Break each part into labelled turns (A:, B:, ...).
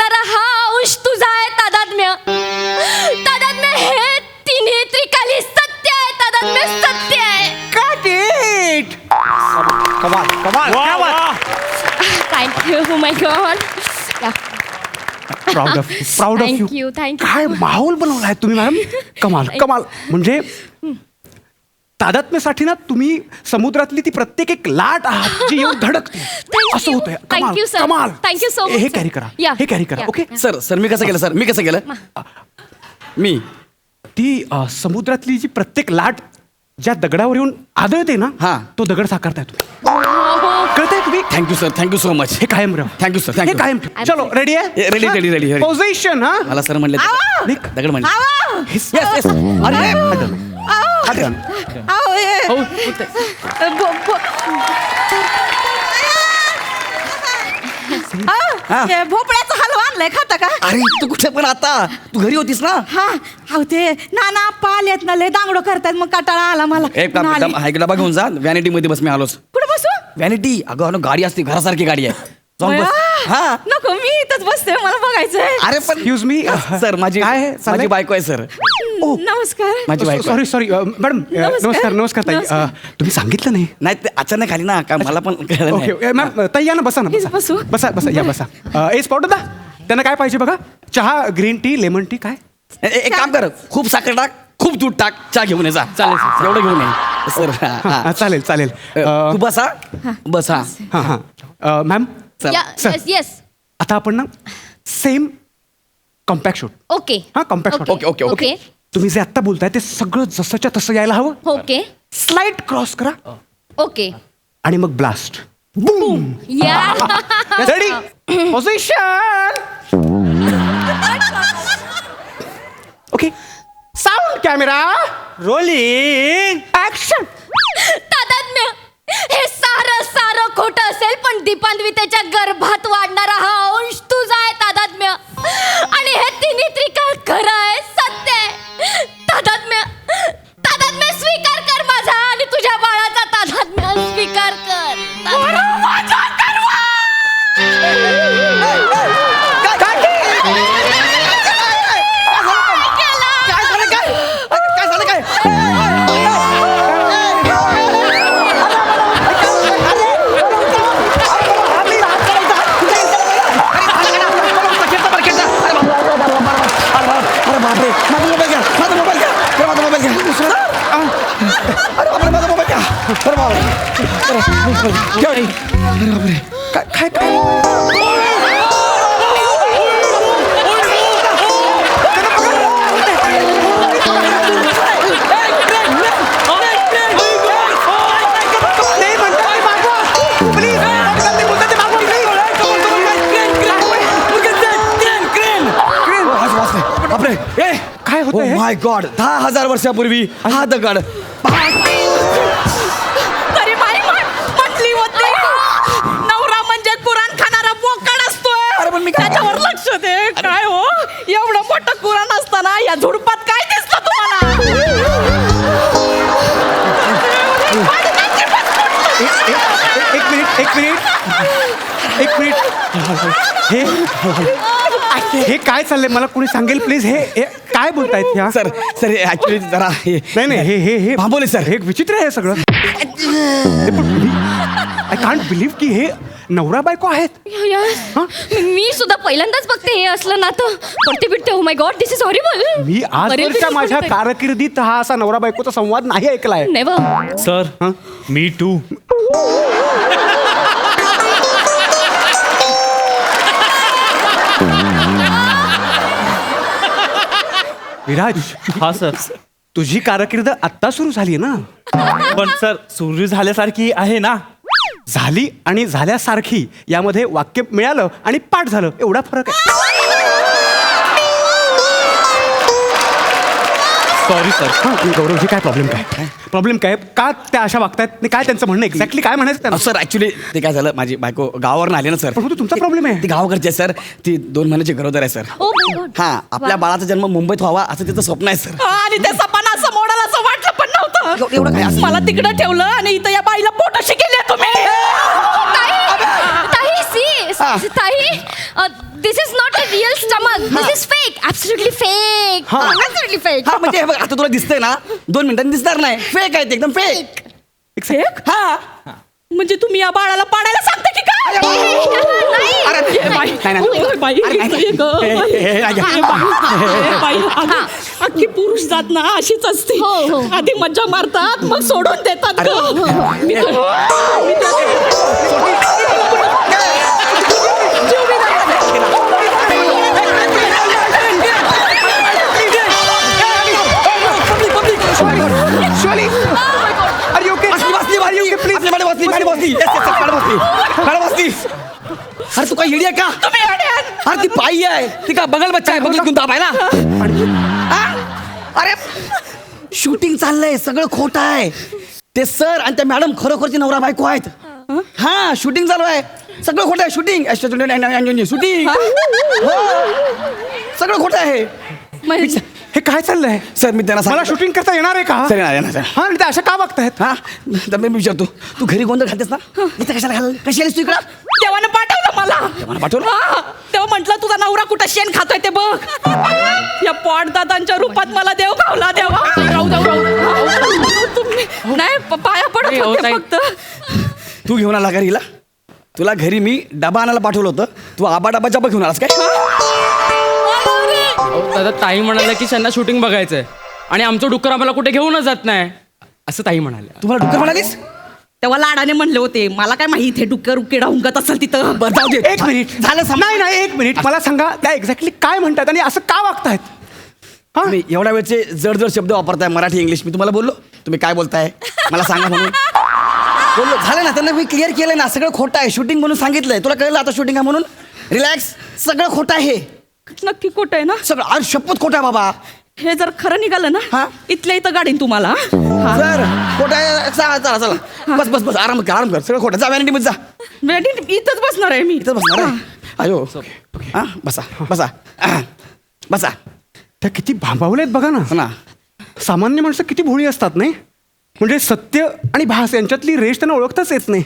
A: वाढणारा हा अंश तुझा आहे तादात्म्य. तादात्म्य हे तिन्ही त्रिकाली सत्य आहे. तादात्म्य सत्य आहे.
B: कमाल कमाल
C: वा,
B: क्या बात.
C: वा.
A: Thank you my God.
B: Proud of
A: Thank
B: you
A: you, thank you.
B: काय माहोल बनवलाय तुम्ही मॅडम. कमाल कमाल. म्हणजे तादात्म्यासाठी ना तुम्ही समुद्रातली ती प्रत्येक एक लाट आहात जी येऊन धडकते. असं होतंय. कमाल
A: थँक्यू सर.
B: कमाल.
A: Thank you so much.
B: हे कॅरी करा. हे कॅरी करा. ओके.
D: सर मी कसं केलं सर मी कसं केलं मी
B: ती समुद्रातली जी प्रत्येक लाट ज्या दगडावर येऊन आदळते ना
D: हा.
B: तो दगड साकारताय तुम्ही. कळतंय तुम्ही.
D: Thank you so much.
B: हे कायम राव.
D: थँक्यू सर
B: हे
D: थँक्यू.
B: कायम ठेव. चलो रेडी आहे.
D: रेडी
B: पोझिशन हा.
D: मला सर म्हणले
B: निक.
D: दगड म्हणले
B: Yes,
D: येस येस अरे हा.
E: भोपळ्याचा हलवा आणलाय खाता का?
D: अरे तू कुठे पण आता तू घरी होतीस ना.
E: हा अहो ते नाना आप्पा आलेत ना लय दांगडो करतायत मग कटाळा आला मला.
D: एक काम
E: म्हणून आले.
D: हा एक डबा घेऊन जा व्हॅनिटी मध्ये बस मी आलोच.
E: कुठं बसू?
D: व्हॅनिटी अगं गाडी असते घरासारखी गाडी आहे जाऊन बस.
E: बया,
D: हा
E: नको मी इथंच बसते मला बघायचंय.
D: अरे पण
B: एक्सक्यूज मी
D: सर माझी
B: काय आहे? चाललंय?
D: माझी बायको आहे सर.
E: नमस्कार.
D: माझी बायको
B: सॉरी सॉरी मॅडम नमस्कार नमस्कार ताई.
E: नमस्कार.
B: तुम्ही सांगितलं नाही.
D: नाही ते अचानक आली ना का मला पण कळलं नाही.
B: ओके मॅम ताई या ना बसा ना
E: Please
B: बसा
E: बसू.
B: बसा बसा या बसा. ए स्पॉट होता त्यांना काय पाहिजे बघा. चहा ग्रीन टी लेमन टी काय.
D: एक काम कर खूप साखर टाक खूप दूध टाक चहा घेऊन ये जा. चालेल सर एवढं घेऊन ये सर.
B: हा, चालेल चालेल.
D: तू बसा बस हा
B: हां हां मॅम
A: या
B: सर.
A: Yes yes.
B: आता आपण ना सेम कॉम्पॅक्ट शूट.
A: ओके
B: हा compact shoot.
D: Okay, okay,
A: okay
B: तुम्ही जे आत्ता बोलताय ते सगळं जसंच्या तसं यायला हवं.
A: ओके
B: स्लाइड क्रॉस करा
A: ओके.
B: आणि मग ब्लास्ट. बूम.
A: या
B: ready position. Okay sound camera rolling action.
A: तादात्म्य हे सारं सारं खोटं असेल पण दीपान्वितेच्या गर्भात वाढणारा हा अंश तुझा आहे तादात्म्य. आणि हे तिन्ही त्रिकाळ खरं आहे सत्य आहे. तादात्म्य तादात्म्य स्वीकार कर माझा आणि तुझ्या बाळाचा तादात्म्य स्वीकार कर. माझा गर्व.
D: काय झालं काय झालं काय अरे बापरे माझा मोबाईल घ्या माझा मोबाईल घ्या माझा मोबाईल घ्या अरे बापरे माझा मोबाईल घ्या अरे बापरे
B: काय काय
D: बापरे ए
B: काय होतंय हे?
D: माय गॉड 10,000 वर्षापूर्वी हा दगड
E: तरी बाई म्हटली होती नवरा म्हणजे कुराण खाणारा बोकड असतोय.
D: अरे पण मी काय-
E: त्याच्यावर लक्ष दे. काय हो एवढं मोठं कुराण असताना या झुडपात काय दिसलं तुम्हाला?
B: एक मिनिट हे काय चाललंय मला कोणी सांगेल प्लीज. हे काय बोलतायत ह्या.
D: सर सर ऍक्च्युली जरा
B: नाही नाही हे
D: थांबवले सर
B: हे विचित्र आहे सगळं. आय कांट बिलीव्ह की हे नवरा बायको आहेत.
A: मी सुद्धा पहिल्यांदाच बघते हे असलं नातं. पडते बिडते. Oh my god this is horrible.
B: मी आजवरच्या माझ्या कारकिर्दीत हा असा नवरा बायकोचा संवाद नाही ऐकलाय.
A: नेव्हर.
C: सर मी टू.
B: विराज
C: हा सर.
B: तुझी कारकीर्द आत्ता सुरू झाली ना.
C: पण सर सुरू झाल्यासारखी आहे ना.
B: झाली आणि झाल्यासारखी यामध्ये वाक्य मिळालं आणि पाठ झालं एवढा फरक आहे.
C: Sorry sir.
B: गौरवजी काय प्रॉब्लेम काय का त्या अशा वागतायत काय त्यांचं म्हणणं एक्झॅक्टली काय म्हणायचं त्यांना.
D: सर ऍक्च्युली ते काय झालं माझी बायको गावावरून आली ना सर.
B: पण तो तुमचा प्रॉब्लेम आहे.
D: ती गावाकडची आहे सर. ती 2 महिन्याची गरोदर आहे सर.
A: O my God.
D: हा आपल्या बाळाचा जन्म मुंबईत व्हावा असं तिचं स्वप्न आहे सर.
E: आणि ते सपाना असं मोडाल असं वाटलं पण नव्हतं.
D: एवढं काय असं?
E: मला तिकडे ठेवलं आणि इथं या बाईला पोटाशी केली तुम्ही.
A: ताई सी ताई this is not a real stomach this is fake absolutely fake absolutely fake
D: हा म्हणजे हे बघ आता तुला दिसतंय ना 2 मिनिटांनी दिसणार नाही फेक आहे ते एकदम फेक
E: फेक
D: हा
E: म्हणजे तुम्ही या बाळाला पाडायला सांगता की काय
D: अरे
E: ए बाई,
D: नाही, नाही.
E: ओय बाई,
D: अरे नाही.
E: ए गं,
D: ए,
E: बाई.
D: ए, ए,
E: ए बाई, ए बाई, अगं, अख्खी पुरुष जात ना अशीच असते
A: हो, हो.
E: आधी मज्जा मारतात मग सोडून देतात
D: अरे,
E: गं. मी तर-
B: Shirley, are you okay? Are you okay, please?
D: अरे तू काय येडी आहे का
E: तुम्ही येडे आहात.
D: अरे ती बाई आहे ती का बगल बच्चा आहे बगल घेऊन दाबायला अरे शूटिंग चाललंय सगळं खोटं आहे ते सर आणि त्या मॅडम खरोखरची नवरा बायको आहेत हा शूटिंग चालू आहे सगळं खोटं आहे शूटिंग शूटिंग सगळं खोटं आहे
E: म्हणजे
B: हे काय चाललंय
D: सर मी त्यांना
B: मला
D: सांगितलं.
B: शूटिंग करता येणार आहे का
D: सर येणार सर
B: हा आणि ते अशा का बघतायत
D: हा तर मी विचारतो तू घरी गोंधळ घालतेस ना इथं कशाला घाल कशी आलीस तू इकडं
E: देवानं पाठवलं मला
D: देवानं पाठवलं?
E: हा, तेव्हा म्हटलं तुझा नवरा कुठं शेण खातोय ते बघ या पॉटदादांच्या रूपात मला देव खावला देवा राहू तुम्ही नाही पाया पडत होते फक्त
D: तू घेऊन आला घरीला तुला घरी मी डबा आणायला पाठवलं होतं तू आबा डबा जबा घेऊन आलास काय
F: दादा ताई म्हणाल्या की त्यांना शूटिंग बघायचंय आणि आमचं डुक्कर आम्हाला कुठे घेऊनच जात नाही असं ताई म्हणाल्या
D: तुम्हाला डुक्कर म्हणालीस
E: तेव्हा लाडाने म्हणले होते मला काय माहित हे डुक्कर उकेडा हुंकत असेल तिथं
D: बरं जाऊ दे
B: एक मिनिट
D: झालं
B: नाही नाही एक मिनिट मला सांगा त्या एक्झॅक्टली काय म्हणतात आणि असं का वागतायत हा
D: तुम्ही एवढ्या वेळचे जड जड शब्द वापरताय मराठी इंग्लिश मी तुम्हाला बोललो तुम्ही काय बोलताय मला सांगा म्हणून बोललो झालं ना त्यांना मी क्लिअर केलं ना सगळं खोटं आहे शूटिंग म्हणून सांगितलंय तुला कळलं आता शूटिंग आहे म्हणून रिलॅक्स सगळं खोटं आहे
E: नक्की खोटं आहे ना
D: सगळं आज शपथ खोटं आहे बाबा
E: हे जर खरं निघालं
D: हा?
E: ना इथल्या इथं गाडीन तुम्हाला हा.
D: सर खोटं आहे चला चला चला बस बस बस आराम कर सगळं खोटं जा व्हॅनिटी मध्ये जा
E: वेडिंग इथंच बसणार आहे मी
D: इथं बसणार आहे अयो हा बसा बसा बसा
B: त्या किती भांबावलेत बघा ना
D: हो ना
B: सामान्य माणसं किती भोळी असतात नाही म्हणजे सत्य आणि भास यांच्यातली रेष त्यांना ओळखताच येत नाही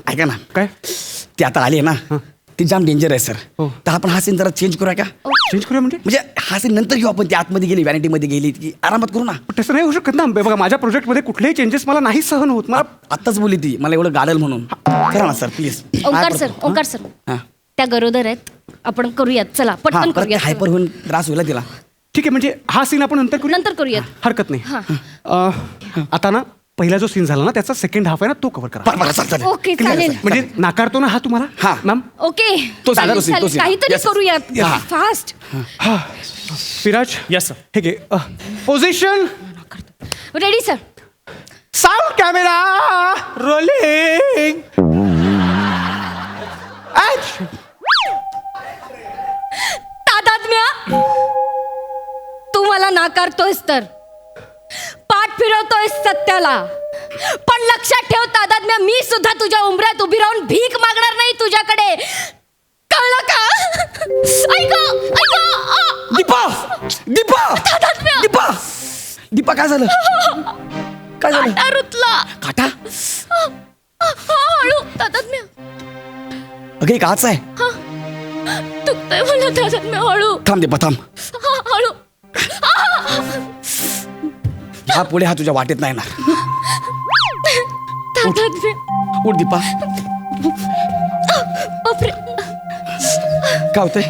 D: ऐका ना
B: काय
D: ती आता आली आहे ना ती जाम डेंजर आहे सर
B: हो.
D: तर आपण हा सीन जरा चेंज करूया का
B: चेंज करूया म्हणजे
D: म्हणजे हा सीन नंतर घेऊ आपण ती आतमध्ये गेली व्हॅनिटीमध्ये गेली की आरामात करू ना
B: पण तसं नाही होऊ शकत ना बघा माझ्या प्रोजेक्टमध्ये कुठलेही चेंजेस मला नाही सहन होत मला
D: आत्ताच बोलली ती मला एवढं गाडल म्हणून करा ना सर प्लीज
A: ओंकार सर त्या गरोदर आहेत आपण करूयात चला पटकन करूयात
D: हायपर होऊन त्रास होईल तिला
B: ठीक आहे म्हणजे हा सीन आपण नंतर करू
A: नंतर करूयात
B: हरकत नाही आता ना पहिला जो सीन झाला ना त्याचा सेकंड हाफ आहे ना तो कव्हर करा
D: बरं, चालेल.
A: ओके चालेल
B: म्हणजे नाकारतो ना हा तुम्हाला
D: हा.
B: मॅम
A: ओके
D: तो
A: चालेल,
D: तो scene,
A: चालेल.
D: तो scene.
A: काहीतरी
D: Yes, yes.
A: करूयात
D: Yeah.
A: Fast
B: Viraj
C: Yes, sir.
B: हे घे position
A: ready sir
B: sound camera rolling
A: तादात्म्य तू मला नाकारतोयस तर पाठ फिरवतोयस सत्याला पण लक्षात ठेव तादात्म्य मी सुद्धा तुझ्या उंबऱ्यात उभी राहून भीक मागणार नाही तुझ्याकडे कळलं का ऐक
D: दीपा दीपा
A: तादात्म्य
D: दीपा दीपा काय झालं काय झालं
A: काटा रुतला
D: काटा
A: हळू तादात्म्य
D: अगे काच आहे
A: दुखतंय मला तादात्म्य हळू
D: थांब दीपा थांब
A: हळू
D: ह्या पुढे हा तुझ्या वाटेत नाही ना
A: तादात्म्य
D: उठ दीपा
A: बापरे
D: काय होतंय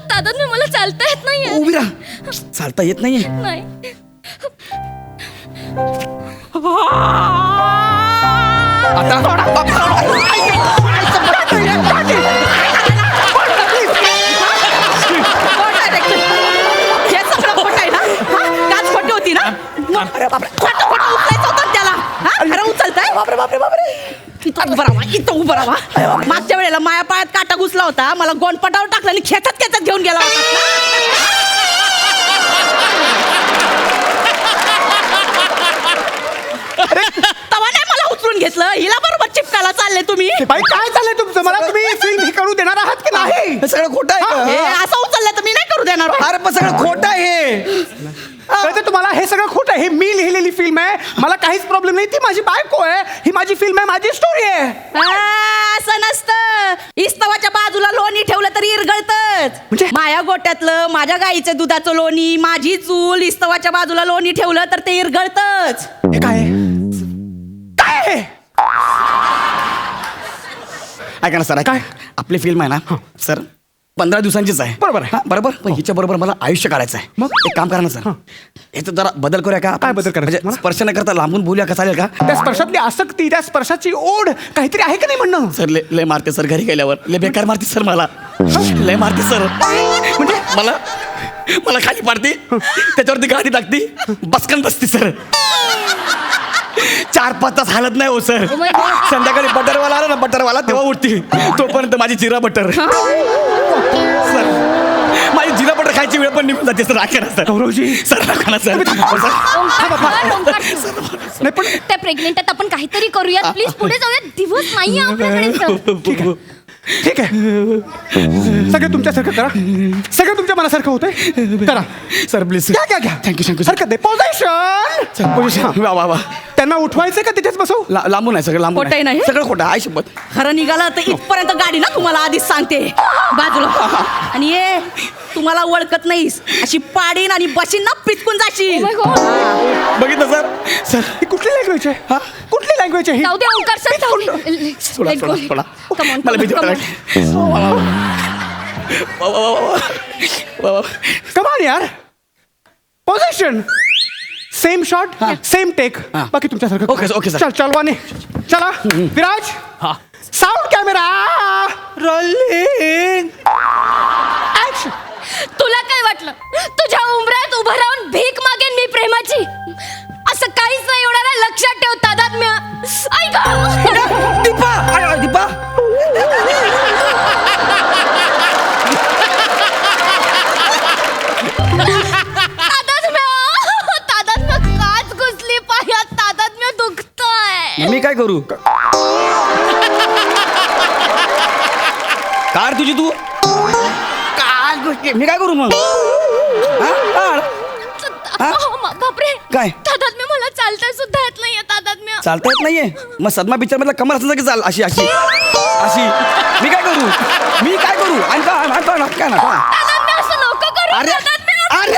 A: तादात्म्य मला चालता येत नाहीये
D: उभी राहा चालता येत नाहीये
A: नाही
D: आता
E: हे सगळं खोटं आहे ना हा? काच खोटी होती ना खोटं उचलायचं होतं त्याला हा? खरं उचलताय इथं उभं राहा इथं उभं राहा मागच्या वेळेला माया पायात काटा घुसला होता मला गोंडपटावर टाकला आणि खेचत घेऊन गेला होता तवा नाही मला उचलून घेतलं हिला बरोबर चिपकायला चालले तुम्ही
B: बाई काय चाललंय तुमचं मला तुम्ही फिल्म ही करू देणार आहात की नाही
D: हे सगळं खोटं आहे
E: हे
D: का?
E: असं उचललं तर मी नाही करू देणार
D: अरे पण सगळं खोटं आहे
B: कळतं तुम्हाला हे सगळं खोटं आहे. हे मी लिहिलेली फिल्म आहे. मला काहीच प्रॉब्लेम नाही. ती माझी बायको आहे. ही माझी फिल्म आहे, माझी स्टोरी आहे.
E: असं नसतं. इस्तवाच्या बाजूला लोणी ठेवलं तरी इरगळतच.
B: म्हणजे?
E: माया गोट्यातलं माझ्या गाईचं दुधाचं लोणी, माझी चूल इस्तवाच्या बाजूला लोणी ठेवलं तर ते इरगळतच.
B: हे काय आहे? काय आहे?
D: ऐका ना सर, काय आपली फिल्म आहे ना सर 15 दिवसांचीच आहे.
B: बरोबर आहे.
D: हा, बरोबर. पण हिच्या बरोबर मला आयुष्य काढायचं आहे.
B: मग?
D: एक काम करा ना सर, याचं जरा बदल करूया का?
B: काय बदल करायचं
D: म्हणजे
B: मला?
D: स्पर्श न करता लांबून बोलूया का, चालेल का?
B: त्या स्पर्शातली आसक्ती, त्या स्पर्शाची ओढ काहीतरी आहे का नाही म्हणणं?
D: सर लय मारते सर, घरी गेल्यावर लय बेकार मारते सर मला. लय मारते सर, म्हणजे मला खाली पाडते, त्याच्यावरती गाडी टाकते, बसकन बसते सर. 4-5 तास हालत नाही हो सर.
A: Oh my God.
D: संध्याकाळी बटरवाला आला ना, बटरवाला तेव्हा उठते. तोपर्यंत माझी जिरा बटर सर, माझी जिरा बटर खायची वेळ पण निघून जाते सर. राखा ना सर.
B: गौरवजी.
D: सर राखा ना सर.
B: नाही पण
A: त्या प्रेग्नेंट आहेत, आपण काहीतरी करूयात प्लीज. पुढे जाऊयात. दिवस नाही आपल्याकडे सर.
B: ठीक आहे. सगळं तुमच्यासारखं करा. सगळं तुमच्या मनासारखं होतंय. करा
D: सर प्लीज.
B: घ्या घ्या घ्या.
D: थँक्यू
B: हरकत नाही. पोझिशन.
D: वा वा वा.
B: त्यांना उठवायचं का तिथेच बसवू?
D: लांबून आहे सगळं, लांबून
E: खोटं आहे ना हे?
D: सगळं खोटं आहे शपथ.
E: खरं निघालं तर इथपर्यंत गाडी ना तुम्हाला आधीच सांगते बाजूला. आणि ये तुम्हाला ओळखत नाहीस अशी पाडीन आणि बशीन ना पिचकून
A: Oh
E: जाशील.
A: my God.
D: बघितलं सर. सर
B: ही कुठली लँग्वेज आहे?
D: हा?
B: कुठली लँग्वेज आहे ही?
A: जाऊ दे ओंकार सर, जाऊ दे.
D: सोडा
A: Let go.
D: Soda soda.
A: Come on,
D: मला
A: come
D: भीती
A: on,
D: वाटायला
A: come on.
D: वा, वा, वा, वा, वा, वा.
B: कमान यार. Position. Same shot, same take.
D: हा.
B: बाकी तुमच्यासारखं.
D: Okay, okay, sir.
B: चल चलवाने. चला विराज.
C: हा
B: साऊंड कॅमेरा रोलिंग. ऍक्शन.
A: तुला काय वाटलं तुझ्या उंबऱ्यात उभं राहून भीक मागेन मी प्रेमाची? असं काहीच नाही होणार आहे. लक्षात ठेव तादात्म्य. ऐक
D: दीपा दीपा.
A: तादात्म्य काच घुसली पायात. तादात्म्य दुखतंय.
D: मी काय करू? कार तुझी तू काय गोष्टी, मी काय करू मग? हा? हा?
A: बापरे.
D: काय?
A: तादात्म्य मला चालता सुद्धा येत नाहीये. तादात्म्य.
D: चालता येत नाहीये? मग सदमा पिक्चर मधला कमर असं की चाल अशी अशी अशी. मी काय करू? मी काय करू? आणि काय ना
A: तादात्म्य असं नको करू.
D: अरे
A: तादात्म्य.
D: अरे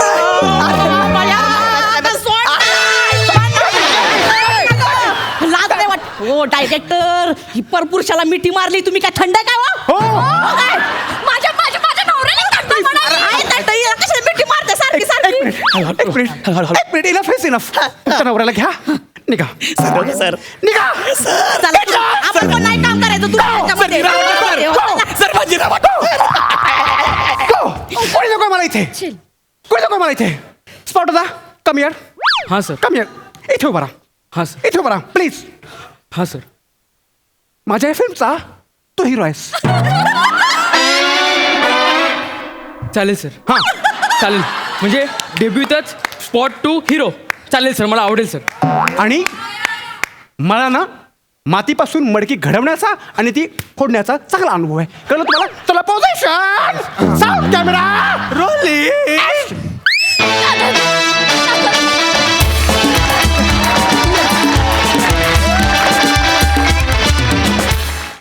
E: लाज नाही वाट. हो डायरेक्टर, ही परपुरुषाला मिठी मारली तुम्ही. काय थंड आहे काय
B: हो.
A: काय? माझ्या माझ्या माझ्या नवऱ्याने थंड म्हणाली.
E: कशाला मिठी मारते सारखी सारखी?
B: एक मिनिट. Enough is enough. तुमच्या नवऱ्याला घ्या. निघा
D: सर
B: निघा.
E: चला, आपण पण नाही काम करायचं तुम्ही ह्याच्यामध्ये.
D: सर माझी
B: Go. कोणी नको मला इथे.
A: Chill.
B: कोणी नको मला इथे. स्पॉट होता. Come here.
F: हां सर.
B: Come here. इथे उभा राहा.
F: हां सर.
B: इथे उभा राहा प्लीज.
F: हां सर.
B: माझ्या या फिल्मचा तू हिरो आहेस.
F: चालेल सर.
B: हा.
F: चालेल. म्हणजे डेब्यूतच स्पॉट टू हिरो. चालेल सर, मला आवडेल सर.
B: आणि मला ना मातीपासून मडकी घडवण्याचा आणि ती फोडण्याचा चांगला अनुभव आहे. कळलं तुम्हाला? चला पोझिशन. Sound camera rolling.